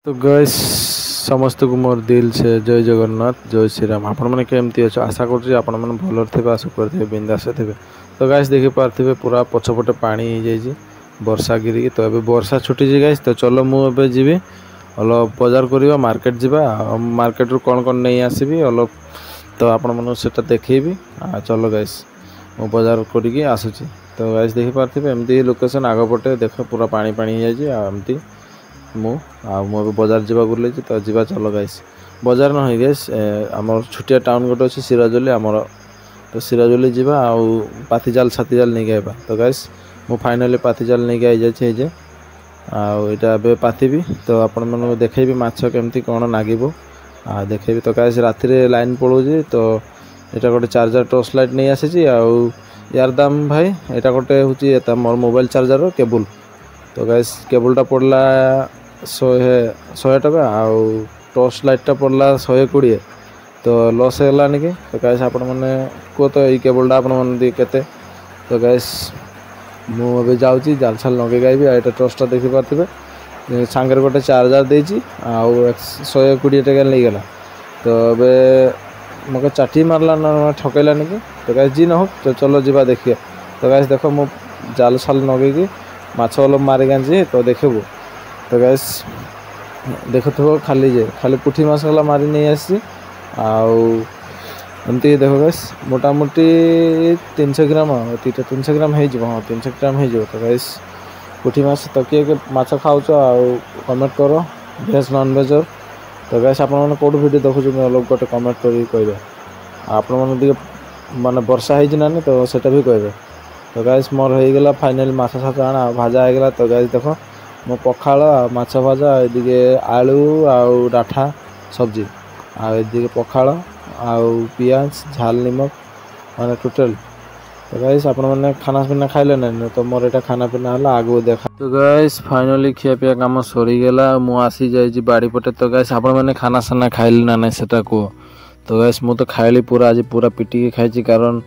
तो गाइस समस्त को मोर दिल से जय जगन्नाथ जय श्री राम। आपण मैंने केमती अच्छे आशा कर आपण मैंने भल थे सुखर थे बिंदास थे। तो गाइस देखी पार्थे पूरा पछपटे पानी हो जाए वर्षा गिरी। तो ये वर्षा छुटी गाइस। तो चलो मुझे जी अल बजार करवा मार्केट जावा मार्केट रू कौन कौन नहीं आसबि अल तो आपण मन से देखेबी। चलो गाइस मु बजार करके आसूची। तो गाइस देखी पार्थे एमती लोकेशन आगपटे देख पूरा पानी पानी हो जाए मु बजार जावा बोले तो जीवा चलो गाइस। बजार न गाइस आम छुटिया टाउन गोटे अच्छे सिराजोली आमर। तो सिराजोली जावा पाथीजाल छातीजाल नहीं आवा। तो गाइस मु फाइनाली पाथीजाल नहीं आई जाए आटा पाथीबी। तो आपण मन देखेबी माछ केमती कौन नागिबो देखेबी। तो गाइस राति लाइन पड़ोजी। तो यहाँ गोटे चार्जर टॉर्च लाइट नहीं आसी यार दाम भाई यहाँ गोटे हूँ मोर मोबाइल चार्जर केबुल। तो गाइस केबुलटा पड़ला 100 टका आउ टॉर्च लाइटटा पड़ला 120। तो लॉस होलानी कि। तो गाइस आपण मैंने कह तो ये केबुलटा आपण मैंने केते। तो गाइस मुझे जाऊँगी जालसाल लगे गाइबी। यहाँ टॉर्चटा देखी पारे सांगे गोटे चार्जर देती आउ 120 टका नहीं गला। तो अबे मके चाटी मारला ना ठकैलानी कि। तो गाइस जी न हो तो चलो जीवा देखिए। तो गाइस देखो मु जालसाल नगे माछ वाल मारिक आनी। तो देखबू तो गैस देखो खाली पुठी माछ वाला मारी नहीं आसी आमती देख गैस मोटामोटी 300 ग्राम 300 ग्राम हो 300 ग्राम हो। तो गैस पुठी माछ तो किए माछ खाऊ कमेंट कर भेज नॉन भेज। तो गैस आप कौट वीडियो देखुचे लोग गोटे कमेंट कर कहे आप माने वर्षा होना तो सेटा भी कहे। तो गैस मोर होगला फाइनाल माछ सात आना भाजा होगला। तो गैस देख मो पखाड़ माछ भाजा एदिके आलू आउ डाठा सब्जी आदिके पखाड़ आउ पियाज झाल निमक माने टोटल। तो गैस आपण मैंने खाना पीना खाइले ना। तो मोर यहाँ खाना पीना है आगू देखा। तो गैस फाइनाली खिया पिया कम सरीगला मु आसी जाइए बाड़ी पटे। तो गैस आपण मैंने खाना साना खाइले ना नहीं सेटा कह। तो गैस मु तो खाइली पूरा आज पूरा पिटिकी खाई कारण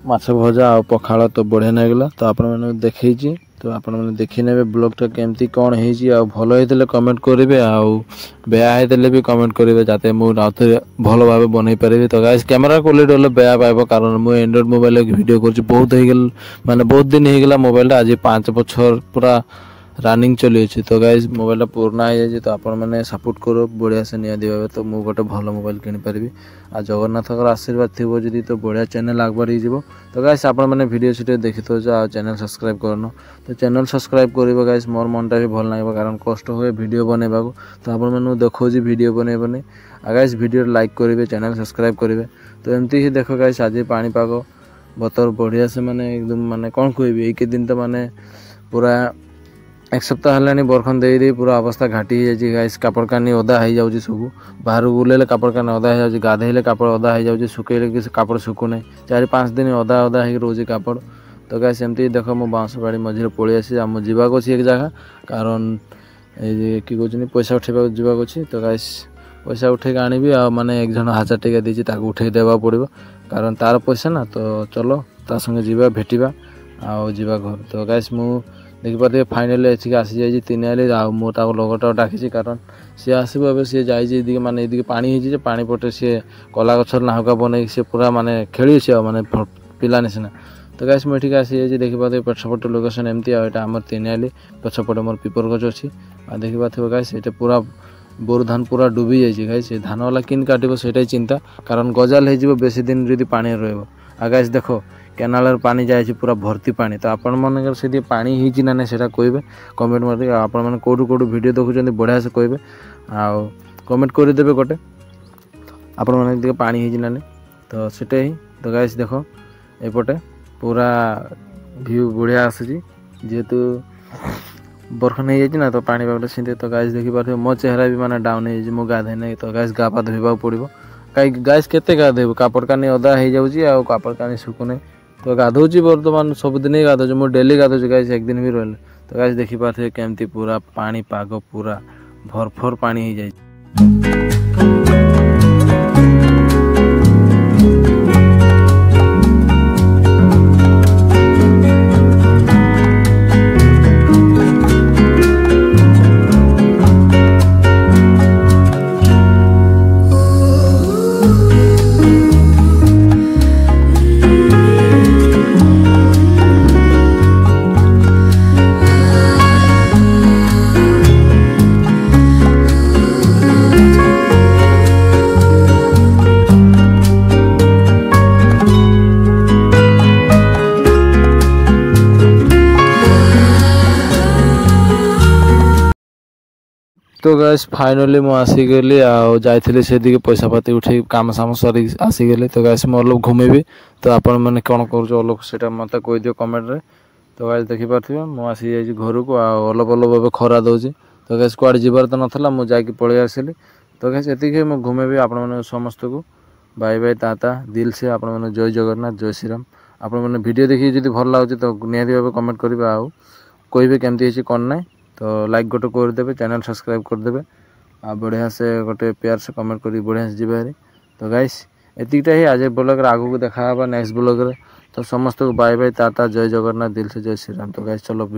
माछ भजा आ पखाड़ तो बढ़िया नागला। तो आपण मैंने देखी। तो आपण मैंने देखी ने ब्लॉगटा केमती कौन हो भल होते कमेंट करेंगे आउ बेया होते भी कमेंट करेंगे जाते मुझे भल भाव बनई पारि। तो गाइस कैमेरा क्वालिटी वाले बेया पाइब कारण मुझे एंड्रॉइड मोबाइल वीडियो कर बहुत होगल माने बहुत दिन होगला मोबाइल आज 5 बछर पूरा रनिंग चली अच्छी। तो गाइस मोबाइल पुराना हो जाए। तो आपण मैंने सपोर्ट करो बढ़िया से निया दिवा। तो मुझे गोटे भल मोबाइल किनीपारि आ जगन्नाथ आशीर्वाद थी जी तो बढ़िया चैनल आगबार हो। तो गाइस आपण मैंने वीडियो सीटे देखी तो चैनल सब्सक्राइब करन। तो चैनल सब्सक्राइब कर गाइस मोर मनटा भी भल लगे कारण कष्ट हुए वीडियो बनवा को। तो आप मैंने देखो वीडियो बने गाइस वीडियो लाइक करेंगे चैनल सब्सक्राइब करेंगे। तो एमती ही देख गाइस आज पाणीपाग बतर बढ़िया से माने एकदम माने कौन कहबी एक दिन तो माने पूरा एक सप्ताह है बरखन दे पूरा अवस्था घाटी हो जाए। गाइस कापड़ कानी ओदा हो जाऊँगी सब बाहर बुलेले कापड़ कानी ओदा हो जाए गाधेले कापड़ ओदा हो जाऊँगी सुखेले कि कापड़ सुखुना 4-5 दिन ओदा ओदा हो रोज कापड़। तो गाइस एमती देख मो बाउंस बाड़ी मझे पलि आसी आम जावाक अच्छी एक जगह कारण ये कि कहते पैसा उठेबा जावाक अच्छी। तो गाइस पैसा उठे आनी माने एक जन 1000 टका देती उठे देवा पड़ो कारण तार पैसा ना। तो चलो ता संगे जीवा भेटिबा आउ जीवा घर। तो गाइस मु देखिए फाइनाली एसिक आसी जाइए 3 आली मुझे लगटा डाकी कारण सी आसब ए सी जाइए माने ये पानी हो पानी पटे सी कला गचर नाहका बनई सी पूरा माने खेली सी माने पिलानी सीना। तो गाइस मुझे आसी जाइए देखिए पछपट लोकेशन एमती आम 3 आली पछपटे मोर पिपर गच अच्छी देखा थे गाइस ये पूरा बोर धान पूरा डूबी जाइए। गाइस धान वाला किन काटो से चिंता कारण गजाल हो बेसी दिन जब पानी रहा। गाइस देख केनाल पानी जाए पूरा भर्ती पानी। तो आपण मन से पानी ही ना नहीं कहे कमेंट मार आपण मैंने कौटू कौटू वीडियो देखुं बढ़िया से कहे आउ कमेंट करदेवे गोटे आपण मैंने पानी ही ना नहीं। तो सीटे ही तो गाइस देख एपटे पूरा व्यू बढ़िया आसूँ जेहेतु बरखन हो जाए तो पानी पागटा सीधे। तो गाइस देखी पारे मो चेहरा भी माने डाउन हो गाधे नहीं। तो गाइस गापा धोवा पड़ो कहीं गाइस केते गाधेबू कापड़ कानी ओदा हो जाऊँगी आ कापड़ कानी सुखुना। तो गाधोची बर्तमान सबुदिन ही गाधोची मुझे डेली गाधोची गाइस एक दिन भी रही। तो गाइस देखी पारे केमती पूरा पानी पाग पूरा भरफर पानी हो जाए। तो गाइस फाइनली मु आसीगली आइली से पैसा पाती उठे काम साम सर आसीगली। तो गाइस मैं अलोक घूमेबी तो आपण मैंने कौन कर अलोक से मत कहीदिव कमेंट रे। तो गाइस देखिपे मुझे घर को अलब अलब खरा दूसरी। तो गाइस कुआड़े जीवार तो नाला मुझे पलि आसली। तो गाइस ये मुझे घूमेबी आपण समस्त को बाय बाय टाटा दिल से आपण मैंने जय जगन्नाथ जय श्रीराम। आपण मैंने वीडियो देखिए जब भल लगे तो निहाती भाव कमेंट करेंगे आइबे केमती कौन ना। तो लाइक गोटे करदे चैनल सब्सक्राइब करदे आ बढ़िया से गोटे प्यार से कमेंट कर बढ़िया से जी। तो गाइस एतिकटा ही आज ब्लॉग आगू देखा नेक्स्ट ब्लॉग। तो समस्त को बाय बाय टाटा जय जगन्नाथ दिल से जय श्रीराम। तो गाइस चलो।